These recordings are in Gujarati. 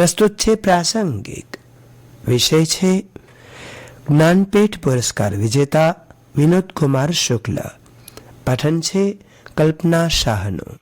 પ્રસ્તુત છે પ્રાસંગિક. વિષય છે જ્ઞાનપીઠ પુરસ્કાર વિજેતા વિનોદ કુમાર શુક્લ. પઠન છે કલ્પના શાહનું.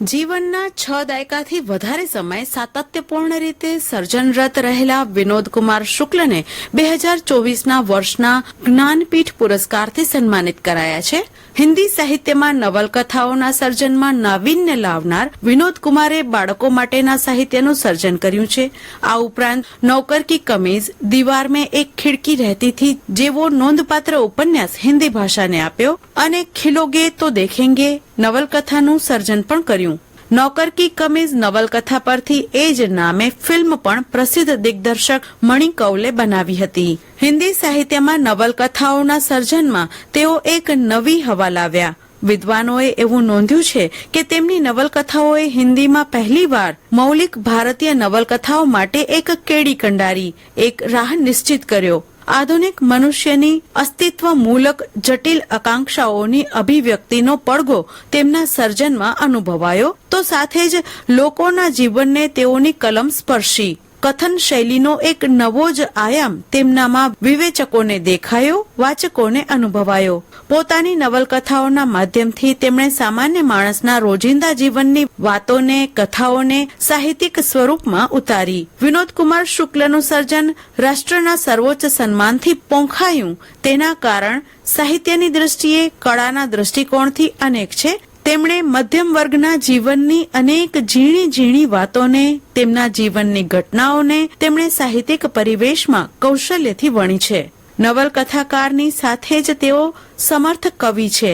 જીવનના 6 દાયકાથી વધારે સમય સાતત્યપૂર્ણ રીતે સર્જનરત રહેલા વિનોદ કુમાર શુક્લને 2024ના વર્ષના જ્ઞાનપીઠ પુરસ્કારથી સન્માનિત કરાયા છે. હિન્દી સાહિત્યમાં નવલકથાઓના સર્જનમાં નાવીન્ય લાવનાર વિનોદ કુમારે બાળકો માટેના સાહિત્યનું સર્જન કર્યું છે. આ ઉપરાંત નૌકર કી કમીઝ, દીવાર મેં એક ખિડકી રહેતી થી જેવો નોંધપાત્ર ઉપન્યાસ હિન્દી ભાષાને આપ્યો અને ખિલોગે તો દેખેંગે નવલકથાનું સર્જન પણ કર્યું. નૌકર કી કમીઝ નવલકથા પરથી એ જ નામે ફિલ્મ પણ પ્રસિદ્ધ દિગ્દર્શક મણિ કૌલે બનાવી હતી. હિન્દી સાહિત્યમાં નવલકથાઓના સર્જનમાં તેઓ એક નવી હવા લાવ્યા. વિદ્વાનોએ એવું નોંધ્યું છે કે તેમની નવલકથાઓએ હિન્દીમાં પહેલીવાર મૌલિક ભારતીય નવલકથાઓ માટે એક કેડી કંડારી, એક રાહ નિશ્ચિત કર્યો. આધુનિક મનુષ્યની અસ્તિત્વ મૂલક જટિલ આકાંક્ષાઓની અભિવ્યક્તિનો પડઘો તેમના સર્જનમાં અનુભવાયો તો સાથે જ લોકોના જીવનને તેઓની કલમ સ્પર્શી. કથન શૈલીનો એક નવો જ આયામ તેમનામાં વિવેચકોને દેખાયો, વાચકોને અનુભવાયો. પોતાની નવલકથાઓના માધ્યમથી તેમણે સામાન્ય માણસના રોજિંદા જીવનની વાતોને, કથાઓને સાહિત્યિક સ્વરૂપમાં ઉતારી. વિનોદ કુમાર શુક્લનું સર્જન રાષ્ટ્રના સર્વોચ્ચ સન્માનથી પોંખાયું તેના કારણ સાહિત્યની દ્રષ્ટિએ કળાના દ્રષ્ટિકોણથી અનેક છે. તેમણે મધ્યમ વર્ગના જીવનની અનેક ઝીણી ઝીણી વાતોને, તેમના જીવનની ઘટનાઓને તેમણે સાહિત્યિક પરિવેશમાં કૌશલ્યથી વણી છે. નવલકથાકારની સાથે જ તેઓ સમર્થ કવિ છે.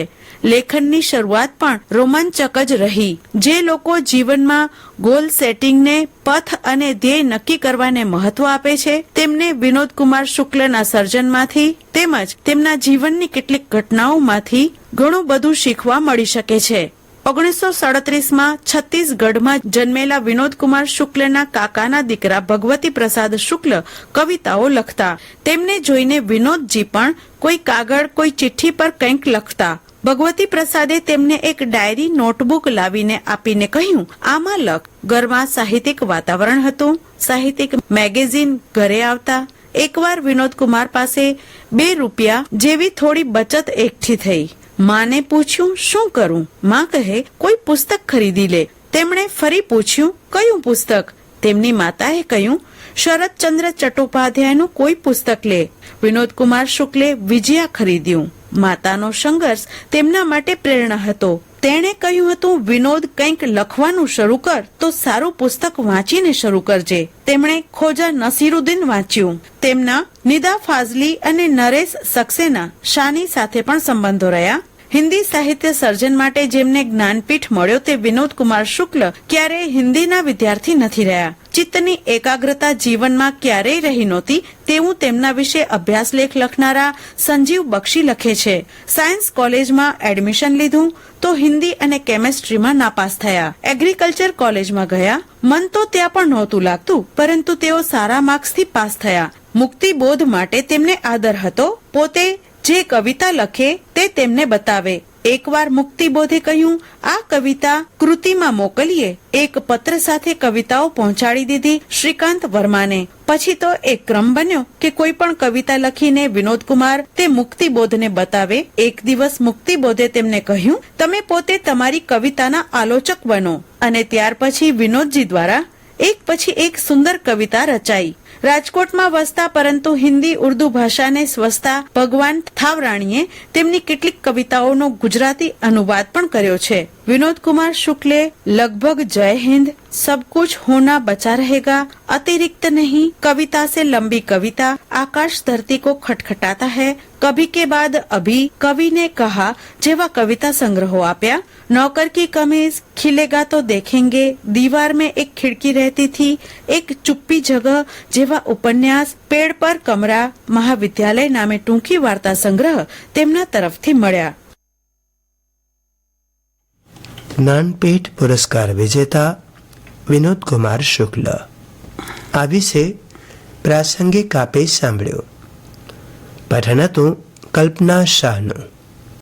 લેખનની શરૂઆત પણ રોમાંચક જ રહી. જે લોકો જીવનમાં ગોલ સેટિંગને, પથ અને ધ્યેય નક્કી કરવાને મહત્વ આપે છે તેમને વિનોદ કુમાર શુક્લના સર્જનમાંથી તેમજ તેમના જીવનની કેટલીક ઘટનાઓમાંથી ઘણું બધું શીખવા મળી શકે છે. 1937માં છત્તીસગઢમાં જન્મેલા વિનોદ કુમાર શુક્લના કાકાના દીકરા ભગવતી પ્રસાદ શુક્લ કવિતાઓ લખતા. તેમને જોઈને વિનોદજી પણ કોઈ કાગળ, કોઈ ચિઠ્ઠી પર કંઈક લખતા. ભગવતી પ્રસાદે તેમને એક ડાયરી, નોટબુક લાવીને આપીને કહ્યું, આમાં લખ. ઘરમાં સાહિત્યિક વાતાવરણ હતું. સાહિત્યિક મેગેઝિન ઘરે આવતા. એકવાર વિનોદ કુમાર પાસે 2 રૂપિયા જેવી થોડી બચત એકઠી થઈ. માને પૂછ્યું, શું કરું? માં કહે, કોઈ પુસ્તક ખરીદી લે. તેમણે ફરી પૂછ્યું, કયું પુસ્તક? તેમની માતાએ કહ્યું, શરદચંદ્ર ચટ્ટોપાધ્યાયનું કોઈ પુસ્તક લે. વિનોદ કુમાર શુક્લે વિજયા ખરીદ્યું. માતાનો સંઘર્ષ તેમના માટે પ્રેરણા હતો. તેણે કહ્યું હતું, વિનોદ, કંઈક લખવાનું શરૂ કર તો સારું પુસ્તક વાંચીને શરૂ કરજે. તેમણે ખોજા નસીરુદ્દીન વાંચ્યું. તેમના નિદા ફાઝલી અને નરેશ સક્સેના શાની સાથે પણ સંબંધો રહ્યા. હિન્દી સાહિત્ય સર્જન માટે જેમને જ્ઞાનપીઠ મળ્યો તે વિનોદ કુમાર શુક્લ ક્યારેય હિન્દીના વિદ્યાર્થી નથી રહ્યા. ચિત્તની એકાગ્રતા જીવનમાં ક્યારેય રહી નહોતી તેવું તેમના વિશે અભ્યાસ લેખ લખનારા સંજીવ બક્ષી લખે છે. સાયન્સ કોલેજમાં એડમિશન લીધું તો હિન્દી અને કેમેસ્ટ્રીમાં નાપાસ થયા. એગ્રીકલ્ચર કોલેજમાં ગયા. મન તો ત્યાં પણ નહોતું લાગતું, પરંતુ તેઓ સારા માર્ક્સથી પાસ થયા. મુક્તિબોધ માટે તેમને આદર હતો. પોતે જે કવિતા લખે તે તેમને બતાવે. એકવાર મુક્તિબોધે કહ્યું, આ કવિતા કૃતિમાં મોકલીએ. એક પત્ર સાથે કવિતાઓ પહોંચાડી દીધી શ્રીકાંત વર્માને. પછી તો એક ક્રમ બન્યો કે કોઈ પણ કવિતા લખીને વિનોદ કુમાર તે મુક્તિબોધને બતાવે. એક દિવસ મુક્તિબોધે તેમને કહ્યું, તમે પોતે તમારી કવિતાના આલોચક બનો. અને ત્યાર પછી વિનોદજી દ્વારા એક પછી એક સુંદર કવિતા રચાઈ. રાજકોટમાં વસતા પરંતુ હિન્દી ઉર્દુ ભાષાને સ્વસતા ભગવાન થાવરાણીએ તેમની કેટલીક કવિતાઓનો ગુજરાતી અનુવાદ પણ કર્યો છે. વિનોદ કુમાર શુક્લે લગભગ જય હિન્દ, सब कुछ होना बचा रहेगा, अतिरिक्त नहीं, कविता से लंबी कविता, आकाश धरती को खटखटाता है, कभी के बाद अभी, कवि ने कहा जेवा कविता संग्रहो आप्या, नौकर की कमीज, खिलेगा तो देखेंगे, दीवार में एक खिड़की रहती थी, एक चुप्पी जगह जेवा उपन्यास, पेड़ पर कमरा, महाविद्यालय नामे टूंकी वार्ता संग्रह તેમના તરફથી મળ્યા. જ્ઞાનપીઠ પુરસ્કાર વિજેતા વિનોદ કુમાર શુક્લ. આ વિશે પ્રાસંગિક આપે સાંભળ્યો. પઠન હતું કલ્પના શાહનું.